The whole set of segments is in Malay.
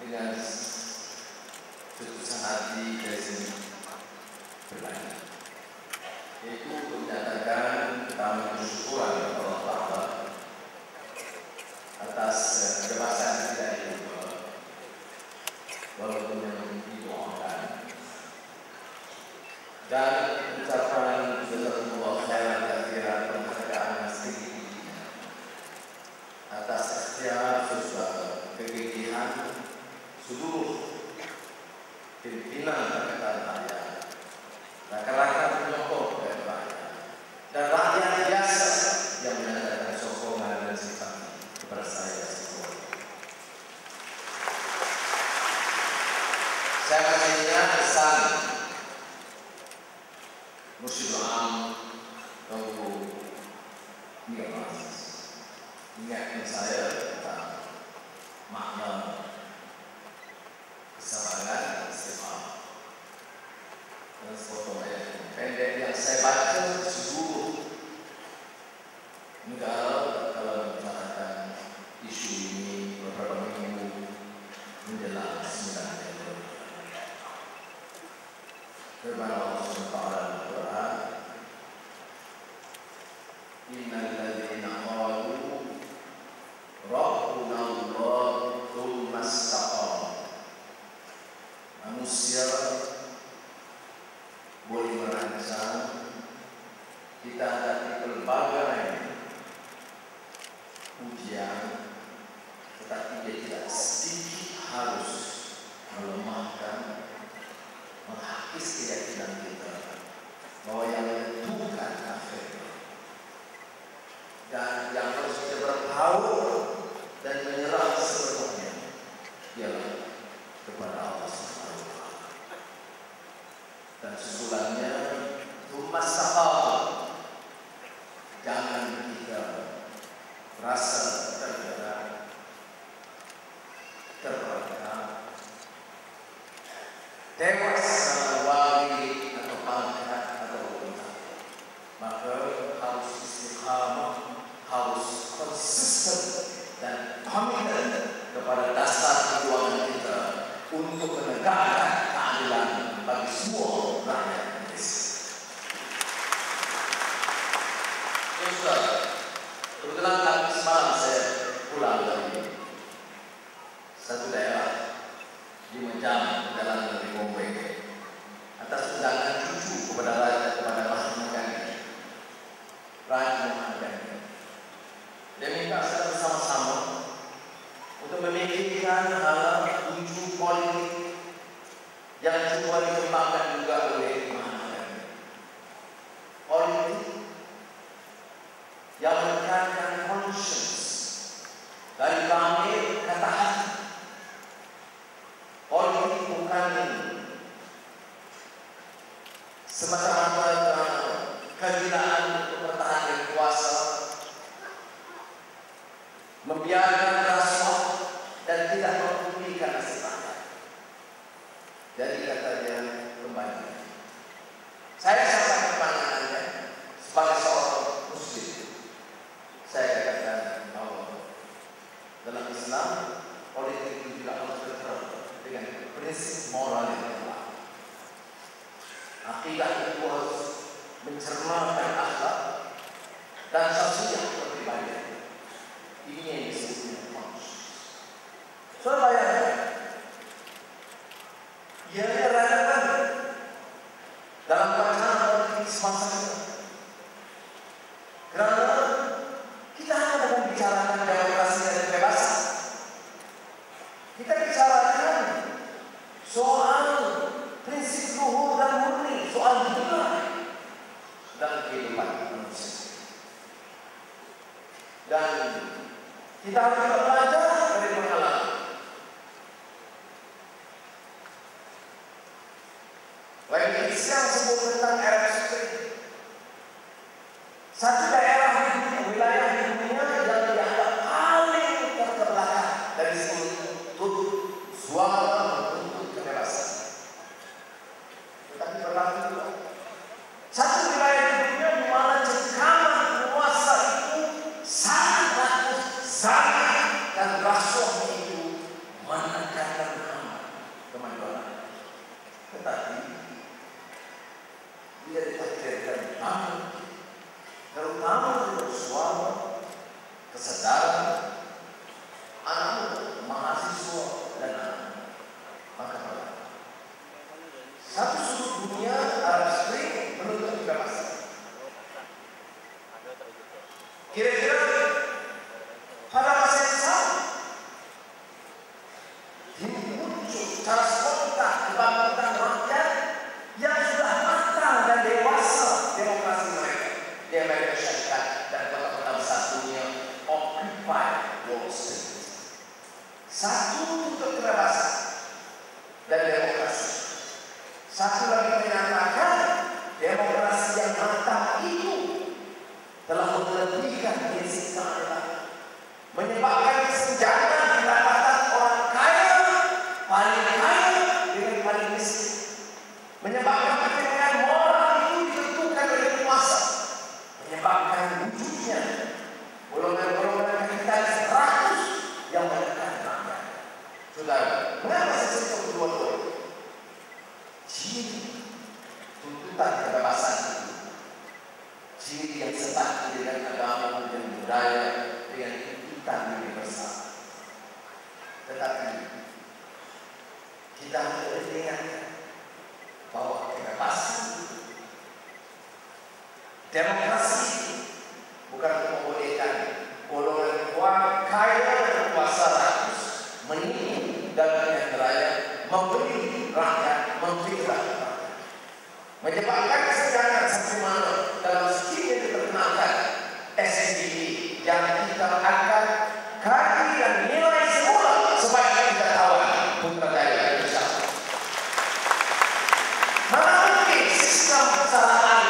dengan keputusan hati dari sini berlanjut, yaitu menyatakan kami bersyukur kepada Allah Ta'ala atas kebebasan yang tidak diubah, walaupun yang didoakan, dan ucapan jazakumullah khairan katsiran penghargaan sedikit atas ikhtiar kegigihan seluruh pimpinan Pakatan Rakyat, rakan-rakan penyokong dari rakyat, dan rakyat biasa yang menyatakan sokongan dan simpati kepada saya semua. Saya kasihnya pesan Mursyidul Am Tengku ingatkan saya tentang makna kesabaran dan istiqamah. Dan sepotong ayat pendek yang saya baca seluruh negara kalau membicarakan isu ini beberapa minggu menjelang 9 Januari. Firman Allah SWT Al-Quran, Innal ladzina qalu Rabbuna Allah tsumma istaqamu. Manusia boleh merancang kita hadapi berbagai ujian, tetapi dia tidak sedikit harus melemahkan, menghapus keyakinan kita bahwa yang menentukan akhirnya dan yang harus kita bertaruh dan menyerah sepenuhnya ialah kepada Allah SWT. Dan susulannya tsumma jangan kita rasa tergerak, terperangkap, tewas karena wali atau pangkat atau utang. Maka harus istiqamah, harus konsisten dan komitmen kepada dasar perjuangan kita untuk menegakkan keadilan bagi semua rakyat Indonesia. Kebetulan tadi semalam saya pulang dari satu daerah di Menjam, jalan dari Bombay, atas undangan cucu kepada Mahatma Gandhi. Dia minta saya bersama-sama untuk memikirkan hal tujuh politik yang coba dikembangkan juga oleh Mahatma Gandhi. Politik yang menekankan conscience dari kami kata hati. Politik bukan semata-mata kegilaan untuk pertahanan kuasa, membiarkan rasuah dan tidak mempedulikan nasib rakyat. Jadi kata dia kembali, saya sampaikan pandangannya sebagai seorang Muslim. Saya katakan bahwa dalam Islam politik itu tidak harus berterang dengan prinsip moral yang telah. Akidah itu harus mencerminkan akhlak dan sosial kepribadian. Ini yang disebut manusia. Soal bayangkan, ia relevan dalam bacaan politik semasa ini. Kerana kita hanya membicarakan demokrasi dan kebebasan. Kita bicarakan soal prinsip luhur dan murni, soal dunia dan kehidupan manusia. Dan kita harus belajar dari pengalaman. Baik Islam sebut tentang Arab Spring. Satu daerah di dunia, wilayah di dunia yang dianggap paling terbelakang dari sudut suara untuk kebebasan. Tetapi berlaku juga satu wilayah di dunia di mana cengkaman penguasa itu sangat muncul secara spontan kebangkitan rakyat yang sudah matang dan dewasa demokrasi mereka di Amerika Syarikat dan kota-kota besar dunia. Occupy Wall Street. Satu untuk kebebasan dan demokrasi. Satu lagi menyatakan demokrasi yang matang itu telah melebihkan prinsip keadilan, menyebabkan kesenjangan pendapatan orang kaya paling kaya dengan paling miskin, menyebabkan kepentingan moral itu ditentukan oleh penguasa, menyebabkan wujudnya golongan-golongan kapitalis rakus yang menekan rakyat. Saudara, mengapa saya sebut kedua-duanya? Ciri tuntutan kebebasan itu, ciri yang sebab dengan agama dan budaya dengan tuntutan universal. Tetapi kita harus ingatkan bahwa kebebasan itu, demokrasi itu bukan membolehkan golongan orang kaya dan kuasa rakyat menipu dan menyenderaya, membeli rakyat, memfitnah rakyat, menyebabkan kesenjangan sampai mana dalam skim yang diperkenalkan SNDP yang kita akan kaji dan nilai semula supaya kita tahu putra daya Indonesia. Mana mungkin sistem kesalahan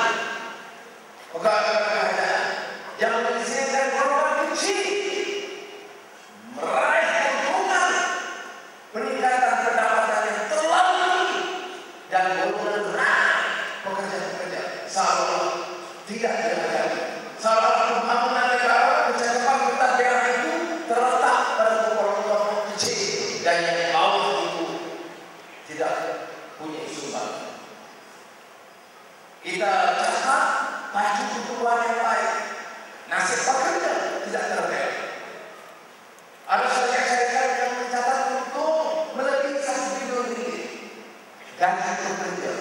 pegawai kerajaan yang mengizinkan golongan kecil meraih keuntungan peningkatan pendapatan yang terlalu tinggi dan golongan rendah pekerja-pekerja seolah tidak dihargai, seolah pembangunan negara kecacapan hutan daerah itu terletak pada kelompok kecil dan yang bawah itu tidak punya sumbang. Kita catat baju kebutuhan yang baik, nasib pekerja tidak terbayar. Ada syarikat yang mencatat untuk melebihi 1 bilion ringgit. Gaji pekerja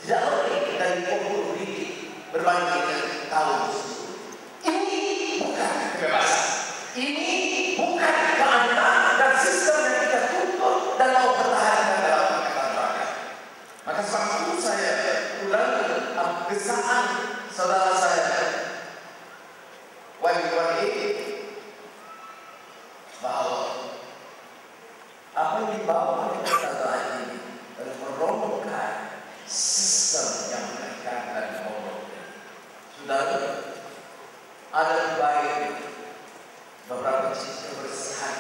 tidak lebih dari 20 ringgit berbanding dengan tahun sebelumnya. Ini bukan kebebasan. Ini bukan keadilan dan sistem yang kita tuntut dan mau pertahankan dalam pengangkatan rakyat. Maka sebab itu saya ulangi desaan saudara saya Wahid bahwa apa yang dibawa oleh kata ini adalah merobohkan sistem yang menekan dan merobohkan. Sudah ada baik beberapa sisi kebersihan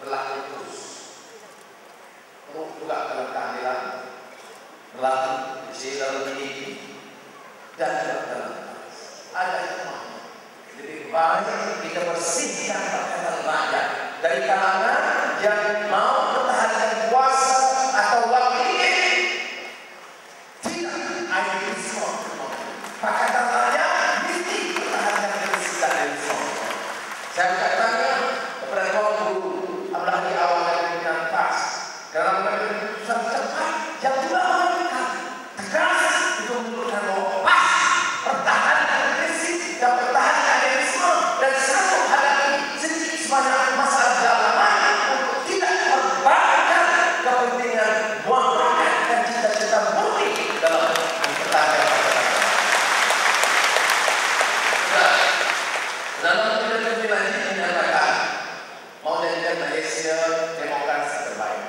berlaku terus. Perlu juga dalam keadilan berlaku kecil dalam ini dan dalam ada semua. Jadi banyak kita bersihkan pakaian rakyat dari kalangan yang mau pertahankan kuasa atau wakil ini. Tidak ada Islam. Pakaian rakyat mesti pertahankan kebersihan dari Islam. Saya bertanya kepada kaum guru, apalagi awal dari pas dalam keputusan cepat yang juga menentukan tegas untuk menentukan bahwa pas pertahankan prinsip dan pertahankan Islam dan satu hadapi sedikit sebanyak masalah dalaman untuk tidak membatalkan kepentingan muafakat dan cita-cita murni dalam pertahanan. Dalam pidato lagi menyatakan mau jadikan Malaysia demokrasi terbaik.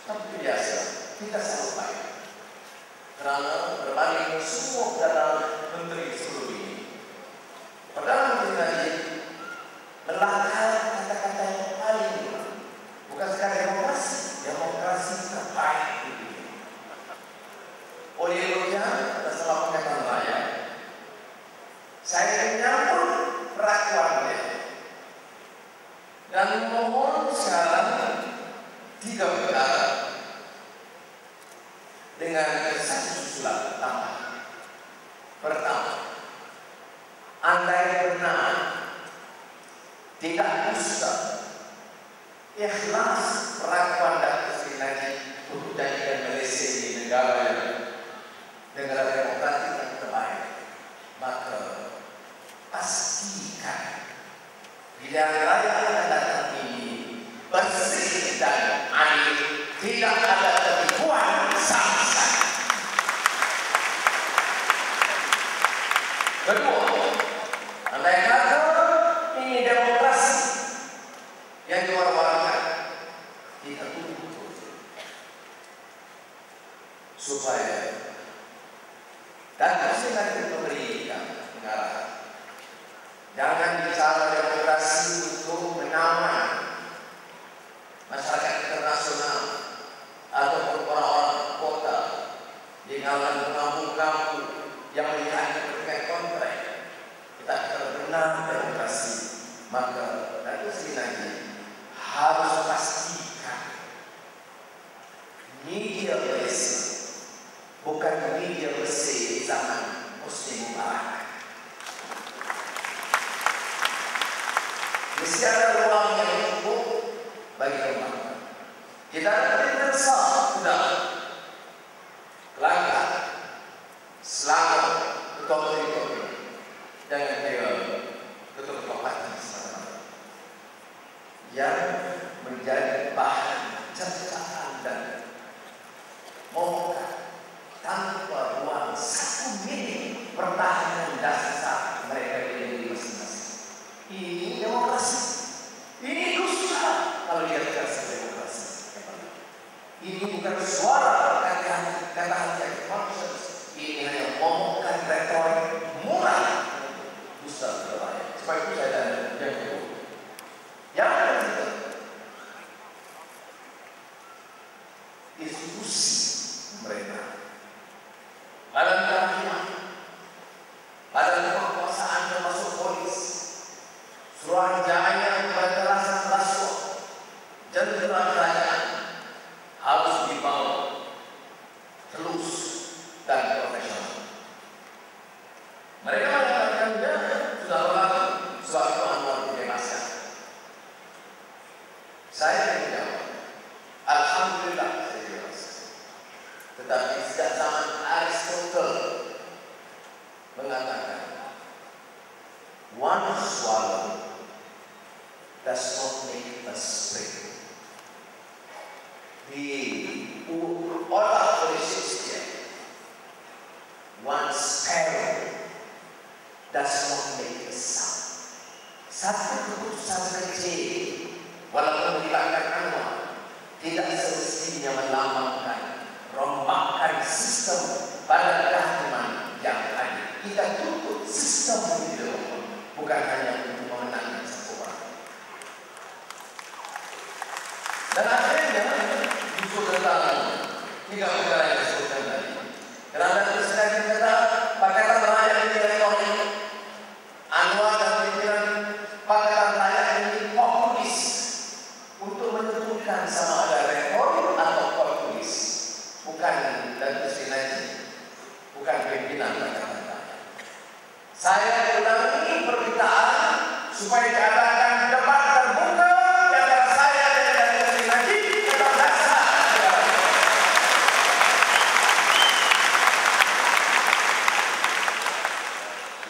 Tapi biasa kita selalu baik karena berbanding semua Perdana Menteri sebelum ini. Perdana Menteri tadi melangkah kata-kata yang paling bukan sekadar demokrasi terbaik di dunia. Oleh-olehnya setelah pengetahuan rakyat, saya menyambut perlakuannya dan mohon sekarang 3 perkara dengan satu susulan tambah. Pertama, andai benar tidak bisa ikhlas perlakuan Datuk Seri Najib untuk jadikan Malaysia di negara demokratik yang terbaik, maka pastikan pilihan raya yang akan datang ini bersih dan tidak ada penipuan sama sekali. Kedua, andai kata ini demokrasi yang diwar-warkan, kita tunggu supaya dan silakan memberikan pengarahan. Jangan bicara demokrasi untuk menawan masyarakat internasional ataupun orang-orang kota di kalangan kampung-kampung yang melihat kepentingan kontrak. Kita benar demokrasi, maka dan sekali lagi harus pastikan media Malaysia bukan media Mesir zaman Hosni Mubarak. Mesti ada ruang yang cukup bagi kembang. Kita tidak sah sudah langkah selama betul-betul jangan dia betul-betul parti yang menjadi bahan cercaan dan mohon tanpa ruang satu minit pertahanan dasar mereka di masing-masing. Ini demokrasi. Ini dusta kalau dia dikasih demokrasi. Ini bukan suara kata hati manusia. Ini hanya ngomongkan retorik murah. Dusta berbahaya. Supaya itu saya dan yang kedua. Yang ketiga, institusi mereka. Badan kehakiman, badan kekuasaan termasuk polis, Suruhanjaya pembatasan rasuah, jendela kerajaan harus dibawa terus dan profesional. Mereka mengatakannya sudah berlaku suatu anwar dibebaskan. Saya menjawab, alhamdulillah saya bebas. Tetapi sejak zaman Aristotle mengatakan, one swallow does not make a spring. Diolah oleh Shakespeare, one sparrow does not make a sound. Satu keputusan kecil, walaupun hilangkan anwar, tidak semestinya melambangkan rombakan sistem badan kehakiman yang ada. Kita tuntut sistem itu, bukan hanya untuk memenangkan satu orang. Dan akhirnya justru tentang tiga perkara yang disebutkan tadi. Kerana Presiden kita Pakatan Rakyat ini elektronik, Anwar dan pimpinan Pakatan Rakyat ini populis untuk menentukan sama ada retorik atau populis. Bukan dan Presiden bukan pimpinan Pakatan Rakyat. Saya ulangi permintaan supaya diadakan debat terbuka antara saya dan Presiden tentang dasar negara.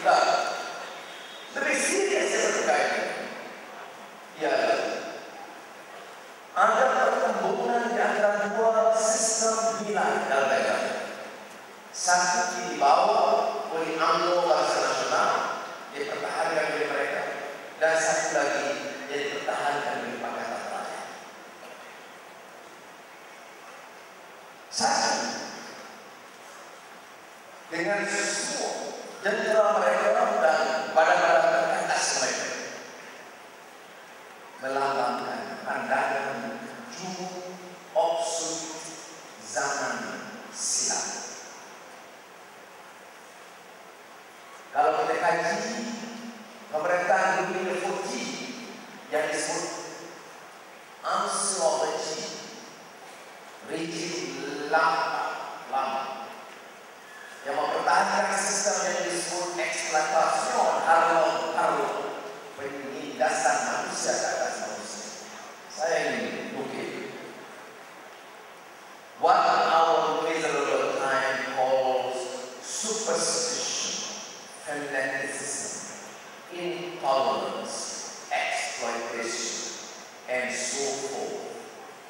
Nah, lebih serius saya berkait. Ya, ada pertempuran di antara dua sistem gila dalam negara. Satu dibawa oleh UMNO Barisan Nasional, dipertahankan oleh mereka, dan satu lagi yang dipertahankan oleh Pakatan Rakyat. Satu dengan semua jendela mereka dan badan-badan terbatas mereka melambangkan pandangan jumlah absolut zaman silam. Kalau kita kaji pemerintahan dunia 4G yang disebut ansiologi, rigid lama yang mempertahankan sistem yang disebut eksploitasi harum penindasan manusia ke atas manusia. Saya ingin bukit. What our miserable time calls superstition, fanaticism, intolerance, exploitation, and so forth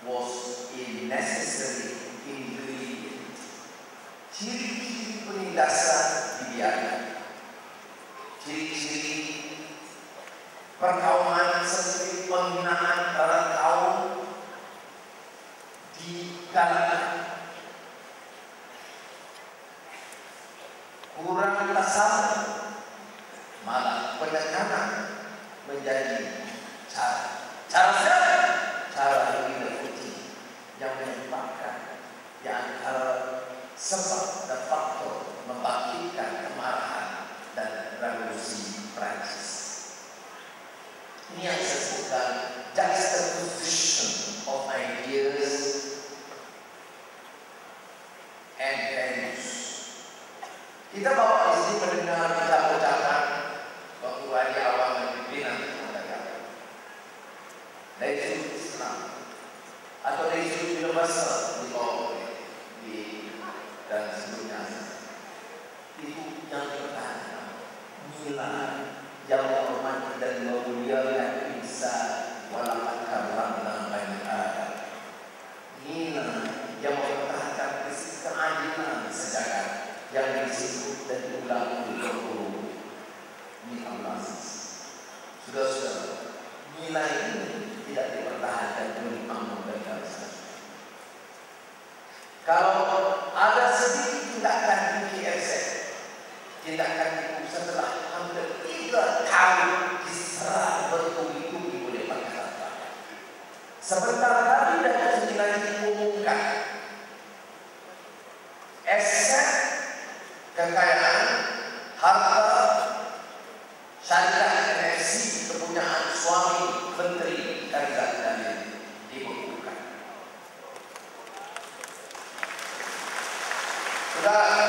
was a necessary ingredient. Ciri-ciri penindasan dibiarkan. Ciri-ciri perkauman seperti penghinaan terhadap kaum digalakkan. Kurang tasamuh, malah penekanan menjadi cara siapa? Cara yang putih yang menyebabkan di antara sebab dan faktor membangkitkan kemarahan dan revolusi Prancis. Ini yang saya sebutkan juxtaposition of ideas and values. Kita bawa di sini mendengar ucapan waktu hari awal pimpinan negara dari sudut Islam atau dari sudut universal di dan sebelumnya itu yang pertama nilai yang menghormati dan memuliakan insan walaupun karena banyak ada nilai yang mempertahankan prinsip keadilan sejagat yang disebut dan diulang berguru ini Allah. Sudah nilai ini tidak dipertahankan oleh Imam dan Rasul. Kalau ada sedikit tindakan di KFC, tindakan itu setelah hampir 3 tahun diserang bertubi-tubi oleh Pakatan. Sebentar lagi dan sembilan diumumkan aset kekayaan harta syarikat NFC kepunyaan suami menteri Kanzat Dalil dibekukan. Sudah